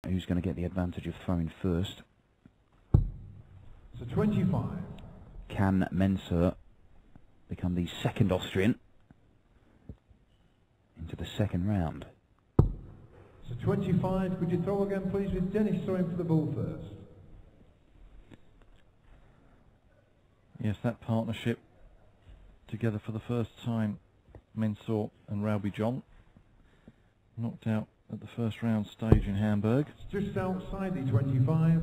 who's going to get the advantage of throwing first. So 25. Can Mensur become the second Austrian into the second round? So 25, could you throw again please with Dennis throwing for the ball first? Yes, that partnership together for the first time, Mensur and Rowby John, knocked out at the first round stage in Hamburg. It's just outside the 25.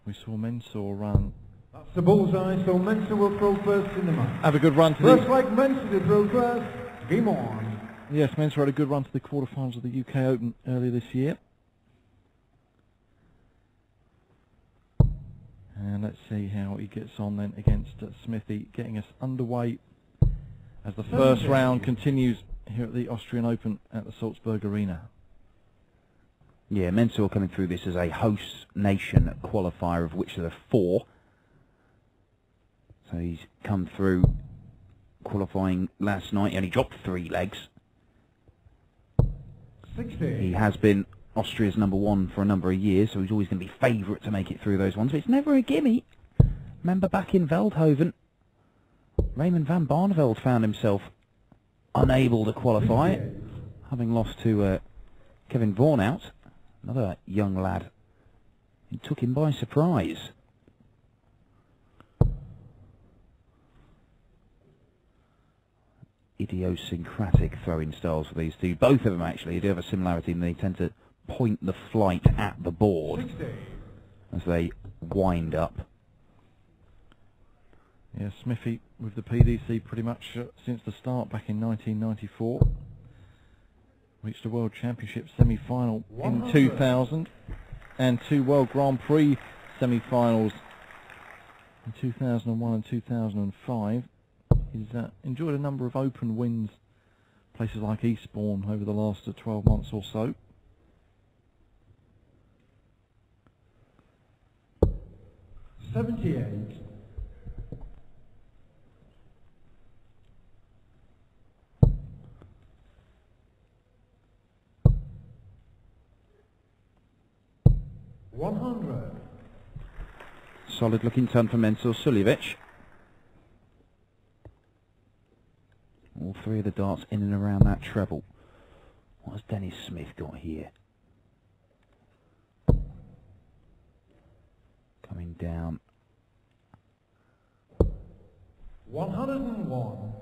We saw Mensur run. That's the bullseye, so Mensur will throw first in the match. Have a good run to First like Mensur to throw first. Game on. Yes, Mensur had a good run to the quarterfinals of the UK Open earlier this year. And let's see how he gets on then against Smithy, getting us underway as the first round continues here at the Austrian Open at the Salzburg Arena. Yeah, Mensur coming through this as a host nation qualifier, of which there are 4. So he's come through qualifying last night. He only dropped 3 legs. 60. He has been Austria's #1 for a number of years, so he's always going to be favourite to make it through those ones. But it's never a gimme. Remember back in Veldhoven, Raymond van Barneveld found himself unable to qualify, having lost to Kevin Vaughan, another young lad. He took him by surprise. Idiosyncratic throwing styles for these two. Both of them actually do have a similarity, and they tend to point the flight at the board 60. as they wind up. Yeah, Smithy with the PDC pretty much since the start back in 1994. Reached a World Championship semi-final in 2000 and 2 World Grand Prix semi-finals in 2001 and 2005. He's enjoyed a number of open wins, places like Eastbourne over the last 12 months or so. $78. $100. Solid looking turn for Mensur. Suljovic. All 3 of the darts in and around that treble. What has Dennis Smith got here? Coming down. 101.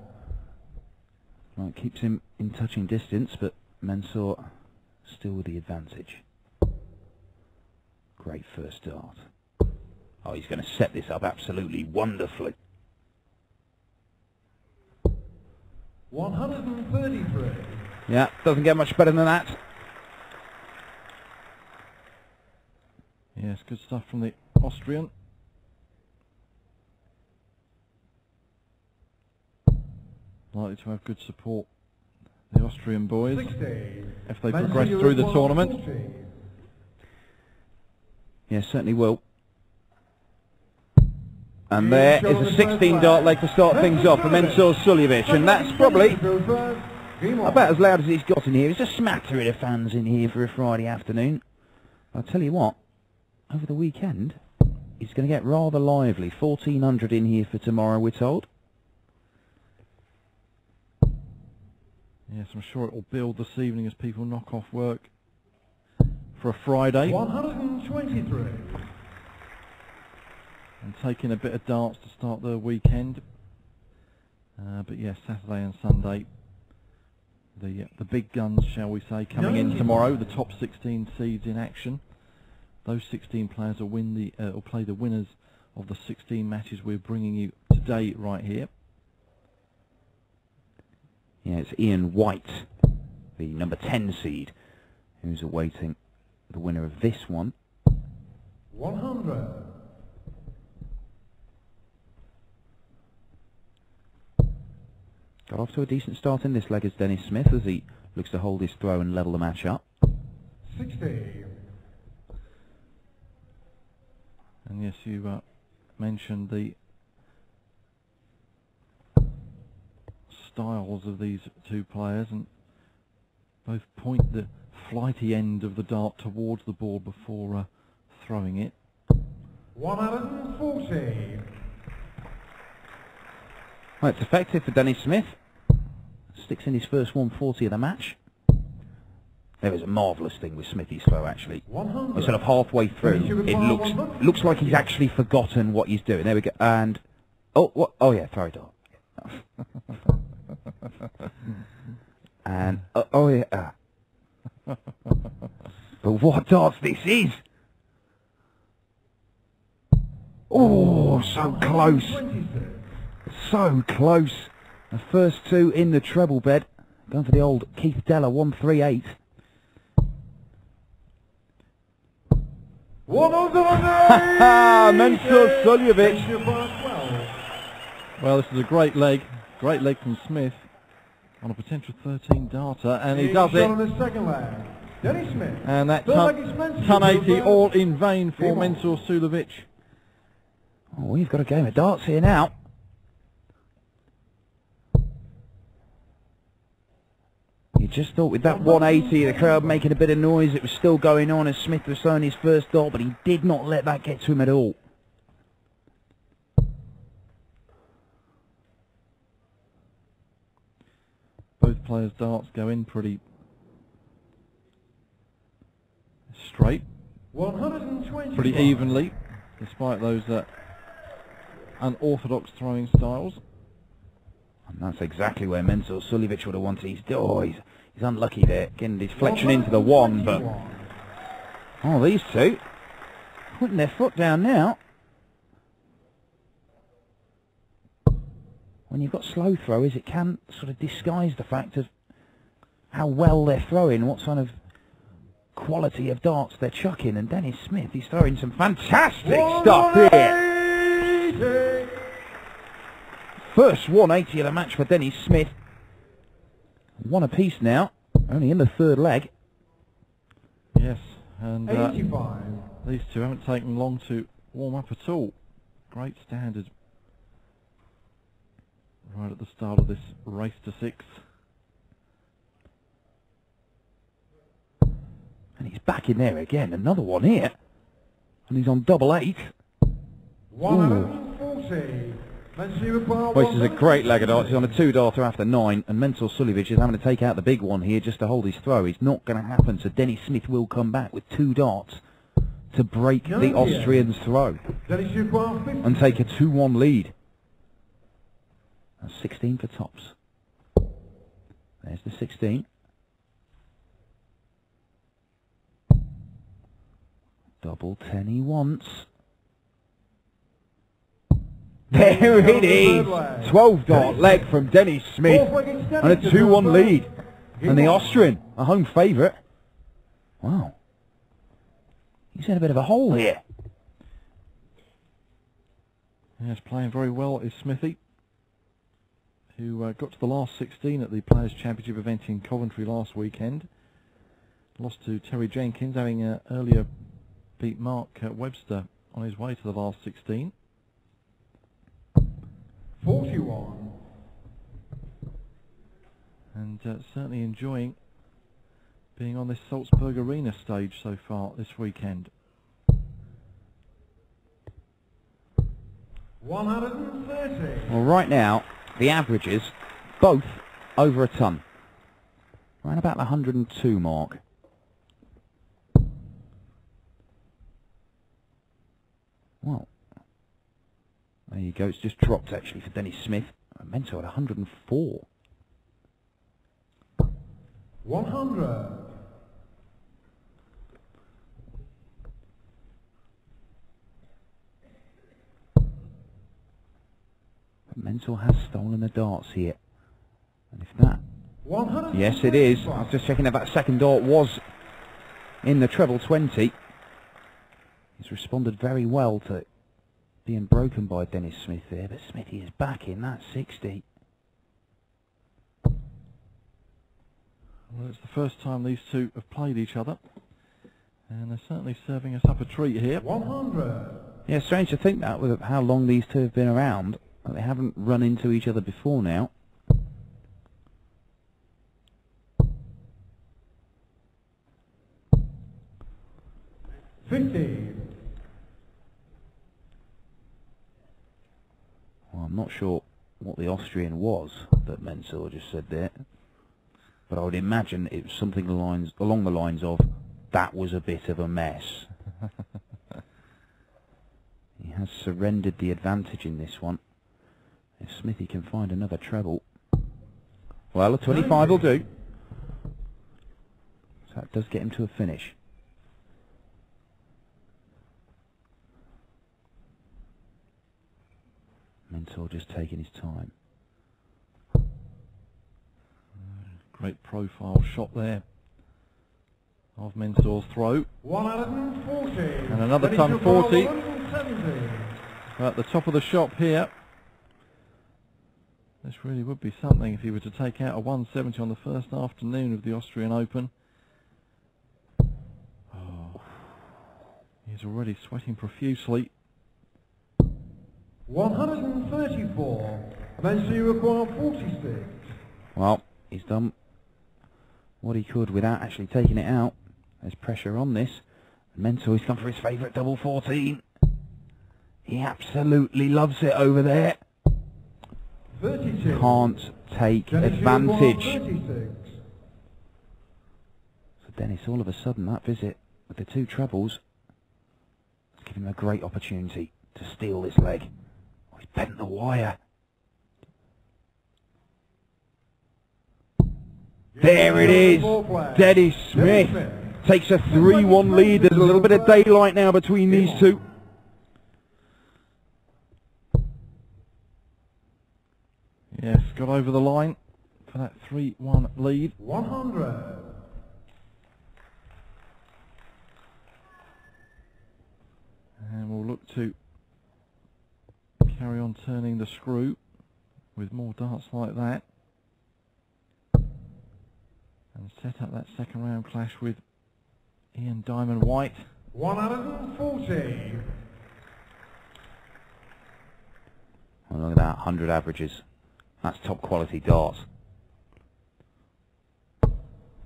Right, keeps him in touching distance, but Mensur still with the advantage. Great first dart. Oh, he's going to set this up absolutely wonderfully. 133. Yeah, doesn't get much better than that. Yes, good stuff from the Austrian. Likely to have good support, the Austrian boys, 60. if they progress through the tournament. Yeah, certainly will. And there is a 16-dart leg to start things off for Mensur Suljovic, and that's probably about as loud as it's got in here. There's a smattering of fans in here for a Friday afternoon. I'll tell you what, over the weekend, it's going to get rather lively. 1,400 in here for tomorrow, we're told. Yes, I'm sure it will build this evening as people knock off work for a Friday. 123. And taking a bit of darts to start the weekend. But yes, Saturday and Sunday, the big guns, shall we say, coming in tomorrow. The top 16 seeds in action. Those 16 players will will play the winners of the 16 matches we're bringing you today, right here. Yeah, it's Ian White, the number 10 seed, who's awaiting the winner of this one. 100. Got off to a decent start in this leg as Dennis Smith, as he looks to hold his throw and level the match up. 60. And yes, you mentioned the styles of these two players, and both point the flighty end of the dart towards the ball before throwing it. 140. Well, it's effective for Dennis Smith. Sticks in his first 140 of the match. There was a marvellous thing with Smithy's throw, actually. 100. Sort of halfway through, it looks like he's actually forgotten what he's doing. There we go. And oh, what? Oh yeah, throw dart. And oh yeah. But what darts this is! Oh, so close. 126. So close. The first two in the treble bed. Going for the old Keith Della 138. 108. Mensur Suljovic. Well, this is a great leg from Smith on a potential 13 darter, and he does it. On the second leg. Dennis Smith. And that Third leg is Mensur. ton 80 all in vain for Mensur Suljovic. Oh, we've got a game of darts here now. You just thought with that 180, the crowd making a bit of noise, it was still going on as Smith was throwing his first dart, but he did not let that get to him at all. Both players' darts go in pretty straight, 120. pretty evenly, despite those unorthodox throwing styles. And that's exactly where Mensur Suljovic would have wanted. He's unlucky there, getting deflection into the one, but oh, these two putting their foot down now. When you've got slow throwers, it can sort of disguise the fact of how well they're throwing, what sort of quality of darts they're chucking. And Dennis Smith, he's throwing some fantastic stuff here. First 180 of the match for Dennis Smith. One apiece now, only in the third leg. Yes, and 85. these two haven't taken long to warm up at all. Great standard right at the start of this race to 6. And he's back in there again, another one here. And he's on double 8. 140. Well, this is a great leg of darts. He's on a 2-darter after 9, and Mensur Suljovic is having to take out the big one here just to hold his throw. It's not going to happen, so Dennis Smith will come back with 2 darts to break the Austrian's throw and take a 2-1 lead. That's 16 for tops. There's the 16. Double 10 he wants. There it is! 12-dart leg from Dennis Smith and a 2-1 lead. And the Austrian, a home favourite. Wow. He's in a bit of a hole here. Yes, playing very well is Smithy, who got to the last 16 at the Players' Championship event in Coventry last weekend. Lost to Terry Jenkins, having earlier beat Mark Webster on his way to the last 16. 41. And certainly enjoying being on this Salzburg Arena stage so far this weekend. 130. Well, right now, the averages, both over a ton. Around about the 102 mark. Well, there you go. It's just dropped, actually, for Dennis Smith. Mensur at 104. 100. Mensur has stolen the darts here. And if that... 100. Yes, it is. I was just checking if that second dart was in the treble 20. He's responded very well to being broken by Dennis Smith there, but Smithy is back in that 60. Well, it's the first time these two have played each other, and they're certainly serving us up a treat here. 100. Yeah, strange to think that with how long these two have been around. They haven't run into each other before now. 15. Well, I'm not sure what the Austrian was that Mensur just said there, but I would imagine it was something along the lines of, that was a bit of a mess. He has surrendered the advantage in this one. If Smithy can find another treble, well, a 25 will do. So that does get him to a finish. Mensur just taking his time. Great profile shot there of Mensur's throw. 140. And another ton 40. At the top of the shop here. This really would be something if he were to take out a 170 on the first afternoon of the Austrian Open. Oh, he's already sweating profusely. 134. Mensur, you require 46. Well, he's done what he could without actually taking it out. There's pressure on this. Mensur, he's come for his favourite double 14. He absolutely loves it over there. 32. Can't take Dennis, advantage. 36. So Dennis, all of a sudden, that visit with the two trebles has given him a great opportunity to steal this leg. Oh, he's bent the wire. There it is. Dennis Smith takes a 3-1 lead. There's a little bit of daylight now between these two. Yes, got over the line for that 3-1 lead. 100. And we'll look to carry on turning the screw with more darts like that. And set up that second round clash with Ian Diamond White. 140. Well, look at that, 100 averages. That's top quality darts.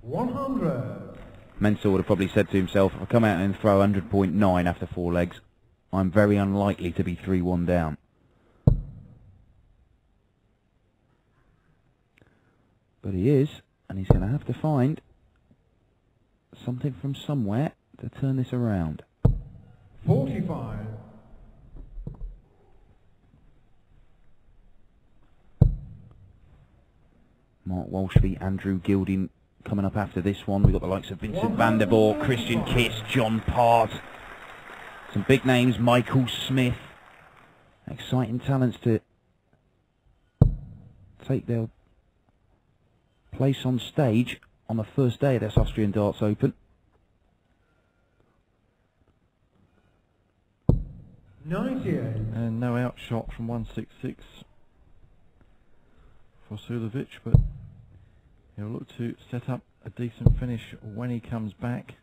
100. Mensur would have probably said to himself, if I come out and throw 100.9 after 4 legs, I'm very unlikely to be 3-1 down. But he is, and he's going to have to find something from somewhere to turn this around. 45. Mark Walshby, Andrew Gilding coming up after this one. We've got the likes of Vincent van der Voort, Christian Kiss, John Part. Some big names, Michael Smith. Exciting talents to take their place on stage on the first day of this Austrian Darts Open. 98. And no outshot from 166 for Suljovic, but he'll look to set up a decent finish when he comes back.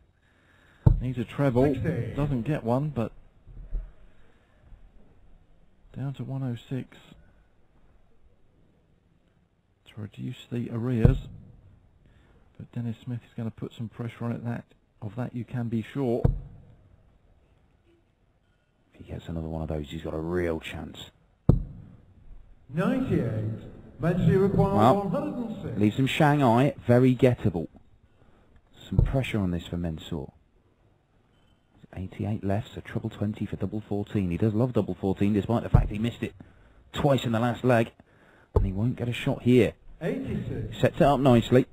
Needs a treble, 60. Doesn't get one, but down to 106 to reduce the arrears. But Dennis Smith is going to put some pressure on it. Of that you can be sure. If he gets another one of those, he's got a real chance. 98. Mensur require Well, 106. leaves him Shanghai, very gettable. Some pressure on this for Mensur. 88 left, so treble 20 for double 14. He does love double 14, despite the fact he missed it twice in the last leg. And he won't get a shot here. 86. Sets it up nicely.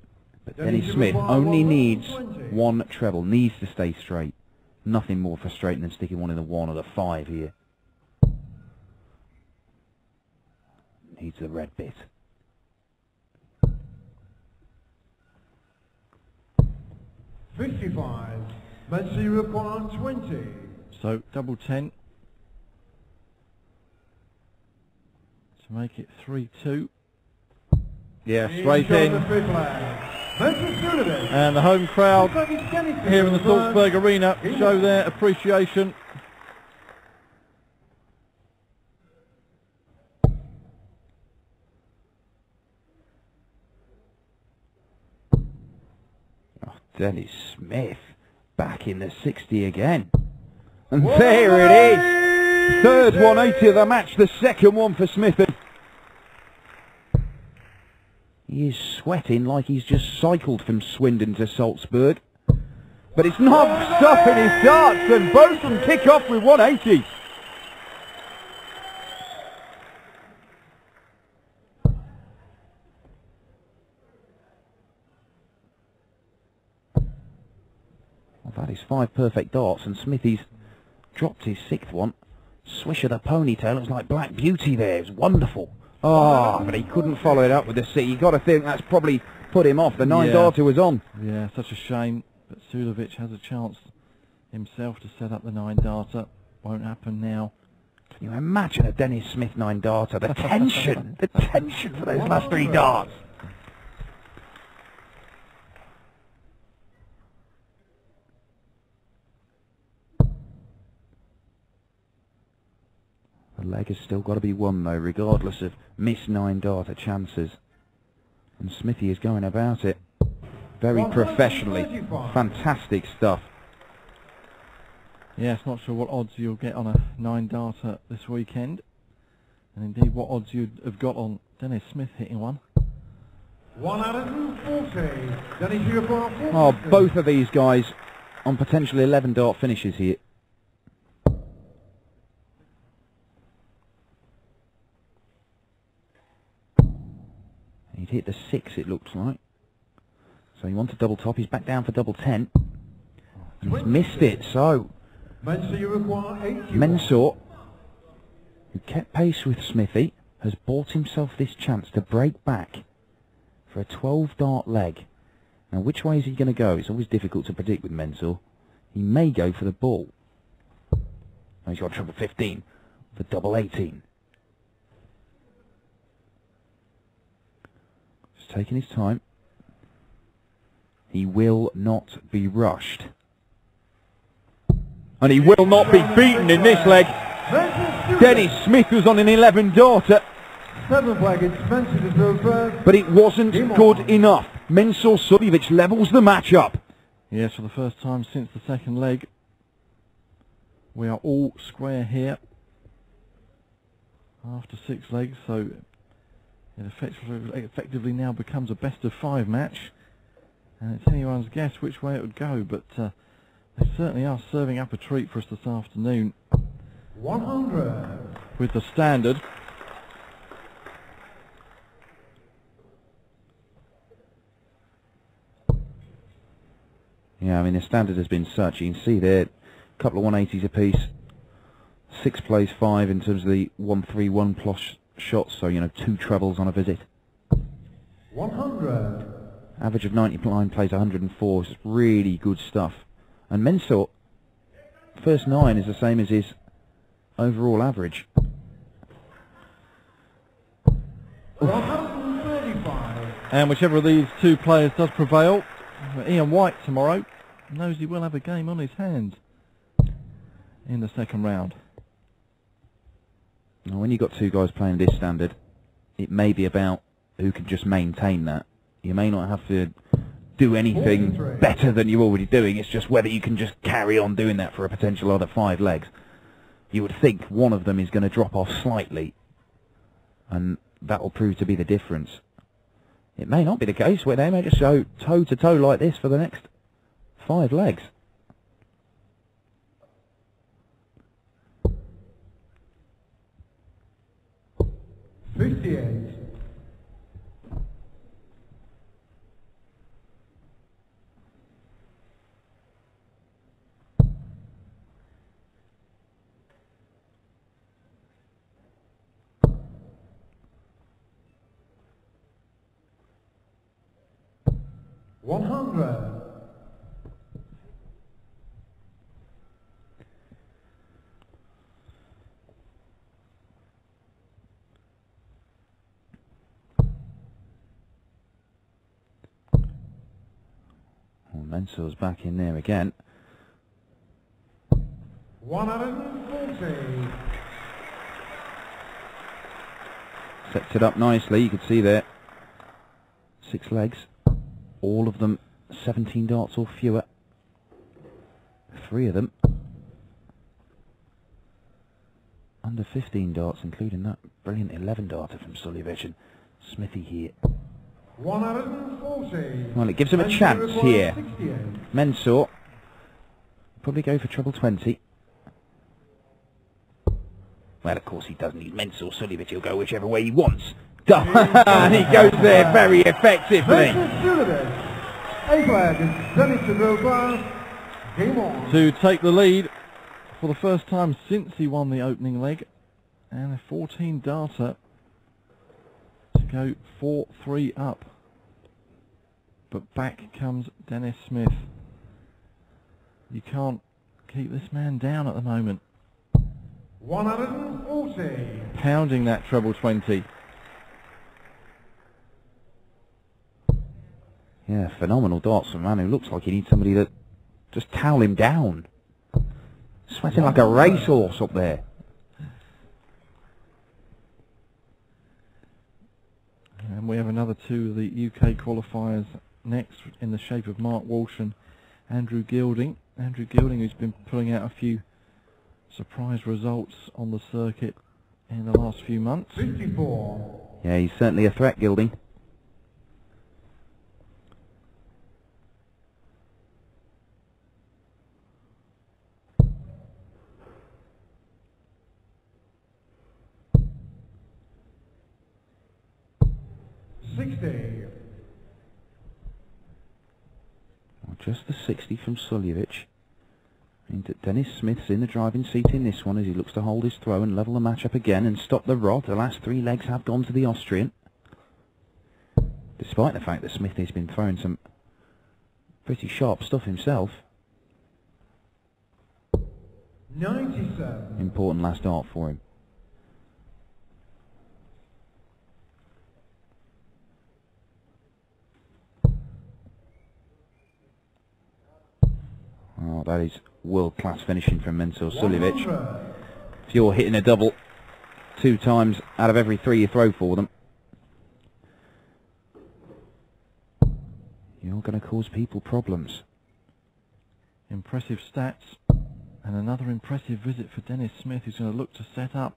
But Dennis Smith only needs one treble, needs to stay straight. Nothing more frustrating than sticking one in the 1 or the 5 here. Needs the red bit. 55. Mensur require 20. So double 10 to make it 3-2. Yeah, straight in. And the home crowd here in the Salzburg Arena show their appreciation. Oh, Dennis Smith back in the 60 again. And there it is! Third 180 of the match, the second one for Smithy. He is sweating like he's just cycled from Swindon to Salzburg. But it's not stopping his darts, and both of them kick off with 180. Well, that is 5 perfect darts, and Smithy's dropped his 6th one. Swish of the ponytail, it was like Black Beauty there, it was wonderful. Oh, but he couldn't follow it up with the 6. You've got to think that's probably put him off. The 9 darter was on. Yeah, such a shame. But Suljovic has a chance himself to set up the 9 darter. Won't happen now. Can you imagine a Dennis Smith 9 darter? The tension, the tension for those last 3 darts. The leg has still got to be won though, regardless of missed 9 darter chances. And Smithy is going about it very professionally. Fantastic stuff. Yes, not sure what odds you'll get on a 9 darter this weekend. And indeed what odds you'd have got on Dennis Smith hitting one. 140. Dennis, you got 440. Oh, both of these guys on potentially 11 dart finishes here. He'd hit the 6, it looks like. So he wants a double top. He's back down for double 10. And he's missed it, so Mensur, you require 80. Mensur, who kept pace with Smithy, has bought himself this chance to break back for a 12 dart leg. Now which way is he going to go? It's always difficult to predict with Mensur. He may go for the ball. Now he's got treble 15 for double 18. Just taking his time. He will not be rushed. And he will not be beaten in this leg. Dennis Smith was on an 11 darter. 7 flaggers, Mensur to throw first. But it wasn't good enough. Mensur Suljovic levels the match up. Yes, for the first time since the second leg. We are all square here. After 6 legs, so it effectively now becomes a best of 5 match. And it's anyone's guess which way it would go, but they certainly are serving up a treat for us this afternoon. 100. With the standard. Yeah, I mean the standard has been such. You can see there, a couple of 180s apiece. 6 plays 5 in terms of the 131 plus shots, so you know 2 trebles on a visit. 100. Average of 99 plays 104. It's really good stuff. And Mensur, first 9 is the same as his overall average. 135. And whichever of these 2 players does prevail, Ian White tomorrow knows he will have a game on his hands in the second round. Now, when you've got 2 guys playing this standard, it may be about who can just maintain that. You may not have to do anything better than you're already doing. It's just whether you can just carry on doing that for a potential other 5 legs. You would think one of them is going to drop off slightly, and that will prove to be the difference. It may not be the case, where they may just go toe to toe like this for the next 5 legs. $58. 100. Well, Mensur's back in there again. 140. Sets it up nicely. You can see there 6 legs. All of them 17 darts or fewer. 3 of them under 15 darts, including that brilliant 11 darter from Suljovic, and Smithy here. 140. Well, it gives him a Mensur chance requires here. 68. Mensur probably go for treble 20. Well, of course he doesn't. He's Mensur. Suljovic, he'll go whichever way he wants. And he goes there very effectively. Suljovic. 8 leg, Dennis to go class. Game on. To take the lead for the first time since he won the opening leg, and a 14 darter to go 4-3 up. But back comes Dennis Smith. You can't keep this man down at the moment. 140. Pounding that treble 20. Yeah, phenomenal darts from a man who looks like he needs somebody to just towel him down. Sweating like a racehorse up there. And we have another two of the UK qualifiers next, in the shape of Mark Walsh and Andrew Gilding. Andrew Gilding, who's been pulling out a few surprise results on the circuit in the last few months. 54. Yeah, he's certainly a threat, Gilding. Well, just the 60 from Suljovic. And Dennis Smith's in the driving seat in this one as he looks to hold his throw and level the match up again and stop the rod. The last 3 legs have gone to the Austrian, despite the fact that Smith has been throwing some pretty sharp stuff himself. 97. Important last dart for him. Oh, that is world-class finishing from Mensur Suljovic. 100. If you're hitting a double 2 times out of every 3 you throw for them, you're going to cause people problems. Impressive stats, and another impressive visit for Dennis Smith, who's going to look to set up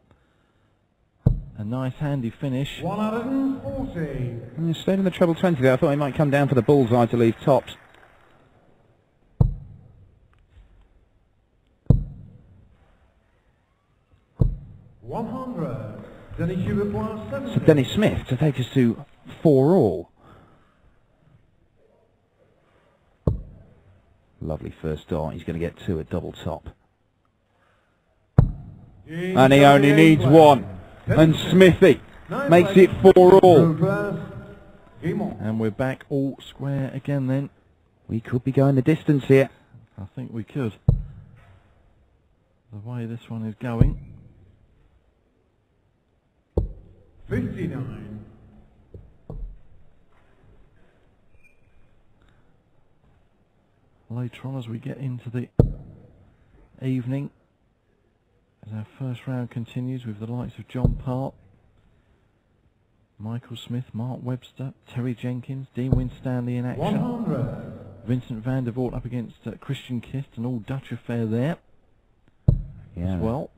a nice handy finish. 140. And he stayed in the treble 20 there. I thought he might come down for the bullseye to leave tops. So Dennis Smith to take us to 4-all. Lovely first dart. He's going to get 2 at double top. And he only needs 1. And Smithy makes it 4-all. And we're back all square again then. We could be going the distance here. I think we could. The way this one is going. 59. Later on, as we get into the evening, as our first round continues with the likes of John Part, Michael Smith, Mark Webster, Terry Jenkins, Dean Winstanley in action. 100. Vincent van der Voort up against Christian Kist, an all-Dutch affair there Yeah. as well.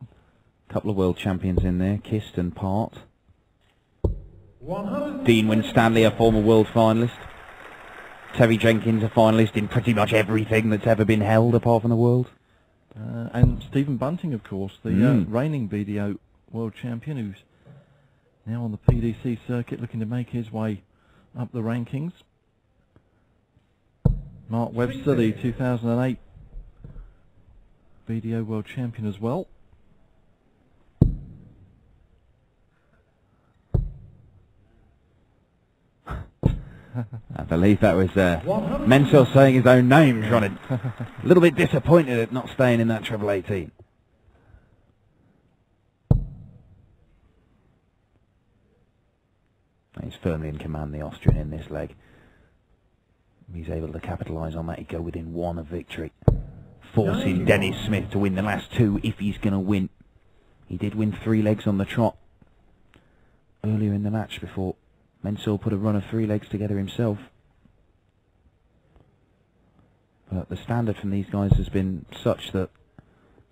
Couple of world champions in there, Kist and Part. 100. Dean Winstanley, a former world finalist. Terry Jenkins, a finalist in pretty much everything that's ever been held apart from the world. And Stephen Bunting, of course, the reigning BDO world champion, who's now on the PDC circuit looking to make his way up the rankings. Mark Webster, the 2008 BDO world champion as well. I believe that was Mensur saying his own name, Ronald. A little bit disappointed at not staying in that treble 18. He's firmly in command, the Austrian, in this leg. He's able to capitalise on that. He'd go within 1 of victory, forcing Dennis Smith to win the last 2 if he's going to win. He did win 3 legs on the trot earlier in the match before Mensur put a run of 3 legs together himself. But the standard from these guys has been such that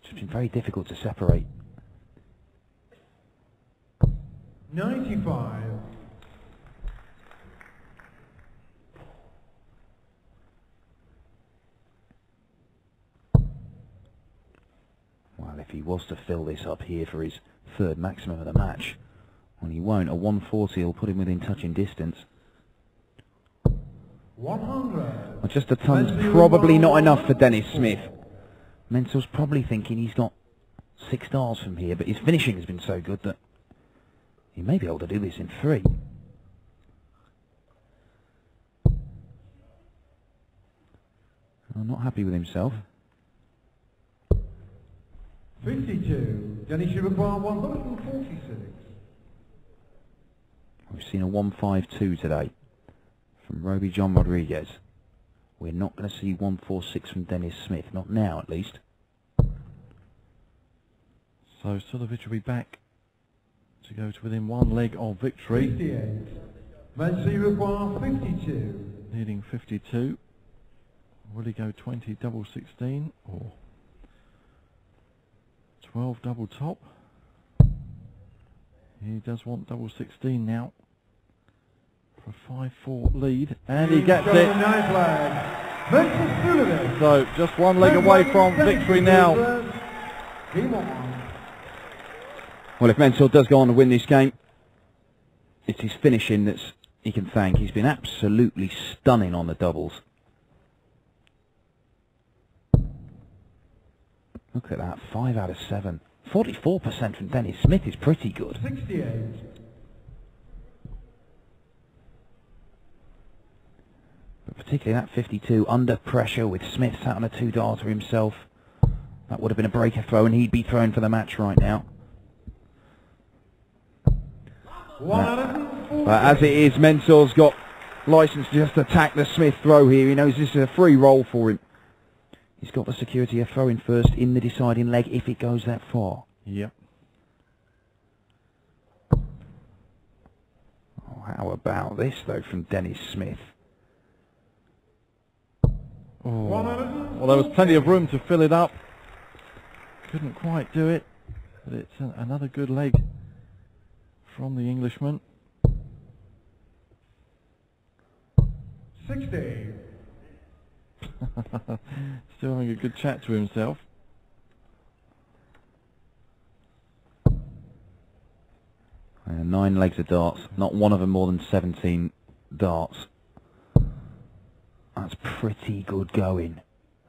it's been very difficult to separate. 95. Well, if he was to fill this up here for his third maximum of the match, well, he won't. A 140 will put him within touching distance. 100. Well, just a ton's probably not enough for Dennis Smith. Mensur's probably thinking he's got 6 stars from here, but his finishing has been so good that he may be able to do this in 3. I'm not happy with himself. 52. Dennis, you require 146. We've seen a 152 today from Roby John Rodriguez. We're not going to see 146 from Dennis Smith, not now at least. So Suljovic will be back to go to within 1 leg of victory. 58. Mensur, you require 52. Needing 52. Will he go 20 double 16 or 12 double top? He does want double 16 now for a 5-4 lead, and he gets it. So just 1 leg away from victory now. Well, if Mensur does go on to win this game, it's his finishing that's he can thank. He's been absolutely stunning on the doubles. Look at that, 5 out of 7. 44% from Dennis Smith is pretty good. 68. But particularly that 52 under pressure with Smith sat on a 2-darter himself. That would have been a breaker throw and he'd be thrown for the match right now. But as it is, Mensur's got license to just attack the Smith throw here. He knows this is a free roll for him. He's got the security of throwing first in the deciding leg if it goes that far. Yep. Oh, how about this, though, from Dennis Smith? Oh. Well, there was plenty of room to fill it up. Couldn't quite do it. But it's another good leg from the Englishman. 60. Still having a good chat to himself. And 9 legs of darts, not one of them more than 17 darts. That's pretty good going.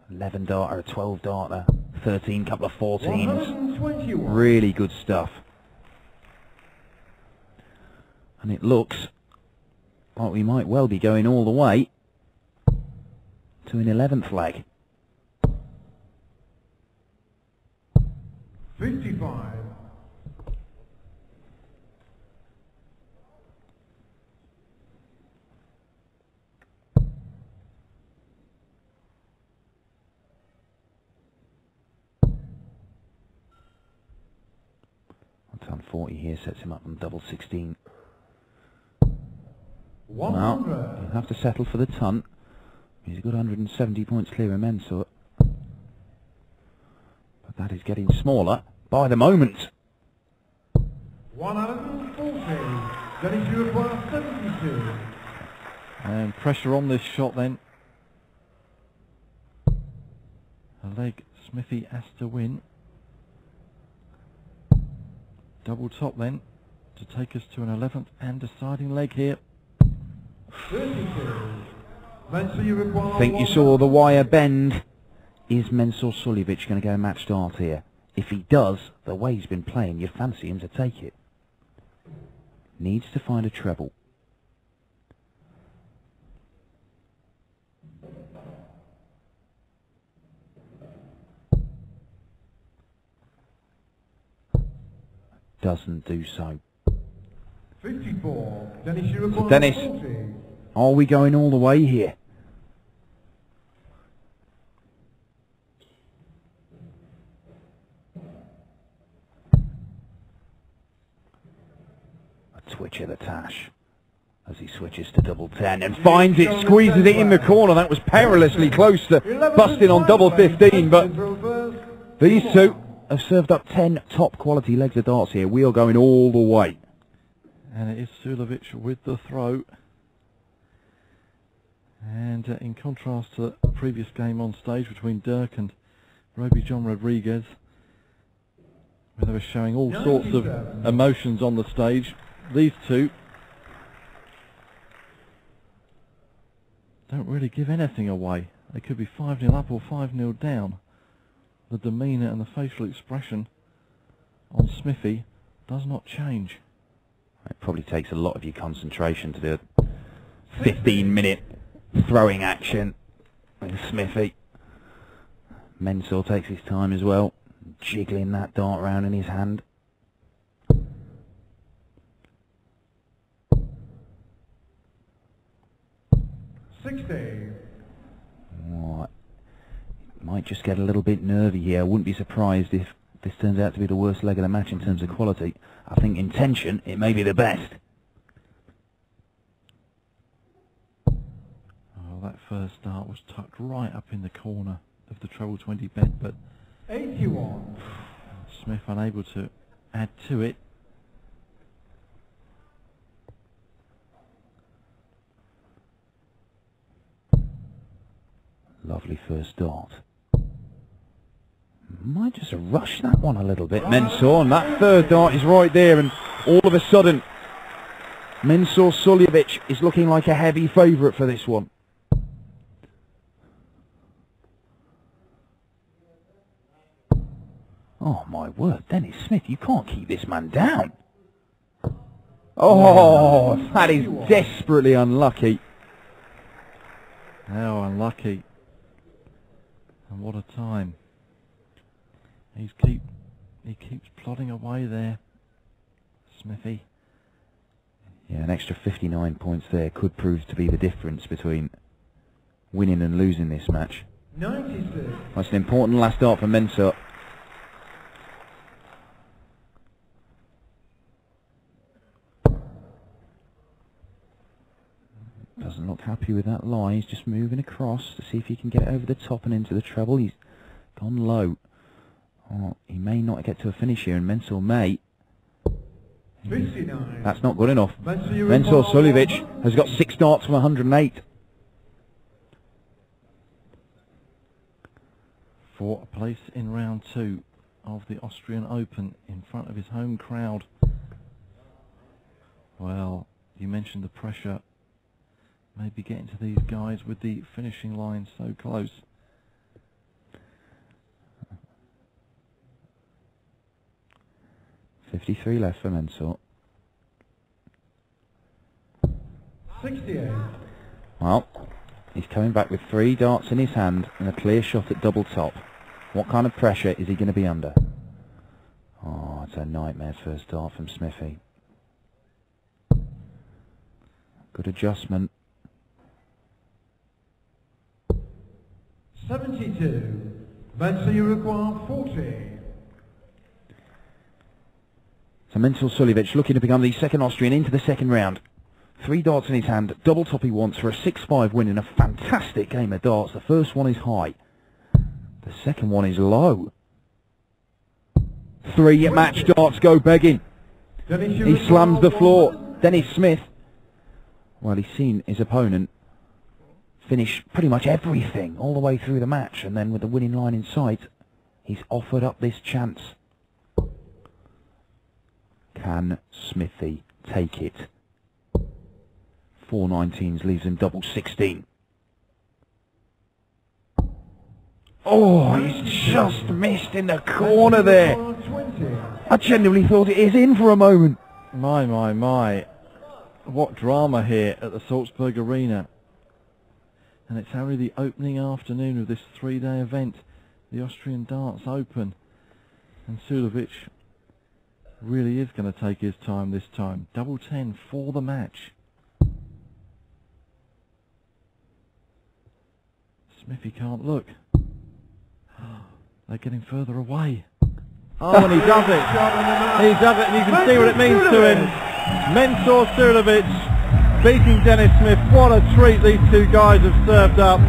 11 darter, a 12 darter, 13, couple of 14s. Really good stuff. And it looks like we might well be going all the way to an 11th leg. 55. Ton 40 here sets him up on double 16. 100. Well, he'll have to settle for the ton. He's a good 170 points clear of Mensur. But that is getting smaller by the moment. 140. Dennis, you require 72. And pressure on this shot then. A leg Smithy has to win. Double top then to take us to an 11th and deciding leg here. 32. Mensur, you require I think you saw the wire bend. Is Mensur Suljovic going to go match start here? If he does, the way he's been playing, you'd fancy him to take it. Needs to find a treble. Doesn't do so. 54. Dennis, you require So Dennis, 40. are we going all the way here? A twitch of the tash as he switches to double 10 and finds it, squeezes it in the corner. That was perilously close to busting on double 15, but these two have served up 10 top quality legs of darts here. We are going all the way. And it is Suljovic with the throw. And in contrast to the previous game on stage between Dirk and Roby John Rodriguez, where they were showing all sorts of emotions on the stage, these two don't really give anything away. They could be 5-0 up or 5-0 down. The demeanour and the facial expression on Smithy does not change. It probably takes a lot of your concentration to do a 15-minute throwing action with Smithy. Mensur takes his time as well, jiggling that dart round in his hand. Right. Might just get a little bit nervy here. I wouldn't be surprised if this turns out to be the worst leg of the match in terms of quality. I think in tension it may be the best. That first dart was tucked right up in the corner of the treble 20 bed, but 81. Smith unable to add to it. Lovely first dart. Might just rush that one a little bit, Mensur, and that third dart is right there, and all of a sudden Mensur Suljovic is looking like a heavy favourite for this one. Oh my word, Dennis Smith, you can't keep this man down. Oh, that is desperately unlucky. How unlucky. And what a time. He keeps plodding away there, Smithy. Yeah, an extra 59 points there could prove to be the difference between winning and losing this match. 96. That's an important last dart for Mensur. Doesn't look happy with that lie. He's just moving across to see if he can get it over the top and into the treble. He's gone low. Oh, he may not get to a finish here, and Mensur may. 59. That's not good enough. Mensur Suljovic has got 6 darts from 108. For a place in round 2 of the Austrian Open in front of his home crowd. Well, you mentioned the pressure maybe getting to these guys with the finishing line so close. .53 left for Mensur. 68. Well, he's coming back with 3 darts in his hand and a clear shot at double top. What kind of pressure is he going to be under? Oh, it's a nightmare first dart from Smithy. Good adjustment. 72. Mensur, you require 40. So Mensur Suljovic looking to become the second Austrian into the second round. 3 darts in his hand, double top he wants for a 6-5 win in a fantastic game of darts. The first one is high. The second one is low. 3 match darts go begging. He slams the floor. Dennis Smith, well, he's seen his opponent finish pretty much everything all the way through the match, and then with the winning line in sight, he's offered up this chance. Can Smithy take it? 4 19s leaves him double 16. Oh, he's just missed in the corner there. I genuinely thought it is in for a moment. My. What drama here at the Salzburg Arena. And it's only the opening afternoon of this 3-day event, the Austrian Darts Open. And Suljovic really is going to take his time this time. Double 10 for the match. Smithy can't look. They're getting further away. Oh, and he does it. He does it, and you can see what it means to him. Mensur Suljovic beating Dennis Smith. What a treat these two guys have served up.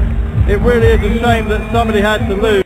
It really is a shame that somebody had to lose.